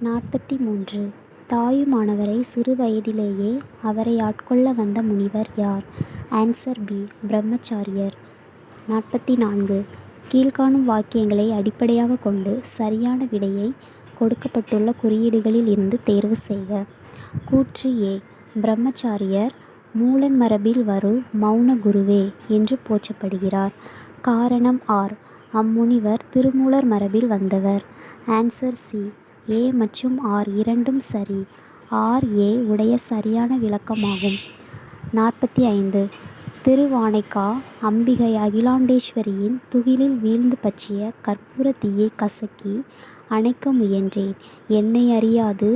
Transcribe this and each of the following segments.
43. தாயுமானவரை சிறு வயதிலேயே அவரை ஆட்கொள்ள வந்த முனிவர் யார்? Answer B. பிரம்மச்சாரியர். 44. கீழ்காணும் வாக்கியங்களை அடிப்படையாக கொண்டு சரியான விடையை கொடுக்கப்பட்டுள்ள குறியீடுகளில் இருந்து தேர்வு செய்க. கூற்று ஏ. பிரம்மச்சாரியர் மூலன் மரபில் வரும் மௌன குருவே என்று போற்றப்படுகிறார். காரணம் ஆர். அம்முனிவர் திருமூலர் மரபில் வந்தவர். Answer C. ஏ மற்றும் ஆர் இரண்டும் சரி. ஆர் ஏ உடைய சரியான விளக்கமாகும். 45. திருவானைக்கா அம்பிகை அகிலாண்டேஸ்வரியின் துகிலில் வீழ்ந்து பற்றிய கற்பூர தீயை கசக்கி அணைக்க முயன்றேன். என்னை அறியாது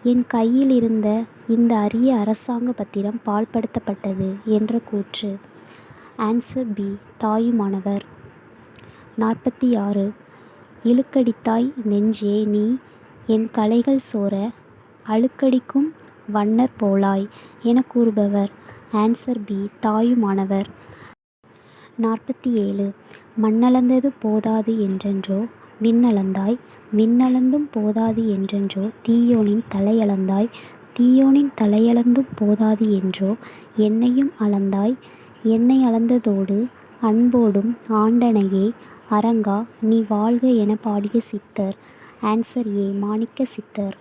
என் கையில் இருந்த இந்த அரிய அரசாங்க பத்திரம் பாழ்படுத்தப்பட்டது என்ற கூற்று. Answer B. தாயுமானவர். 46. இழுக்கடித்தாய் நெஞ்சே நீ என் கலைகள் சோர அழுக்கடிக்கும் வண்ணர் போலாய் என கூறுபவர். Answer B. தாயுமானவர். 47. மண்ணளந்தது போதாது என்றென்றோ விண்ணளந்தாய் விண்ணளந்தும் போதாது என்றென்றோ தீயோனின் தலையளந்தாய் தீயோனின் தலையளந்தும் போதாது என்றோ என்னையும் அளந்தாய் என்னை அளந்ததோடு அன்போடும் ஆண்டனையே அரங்கா நீ வாழ்க என பாடிய சித்தர். Answer A. மாணிக்க சித்தர்.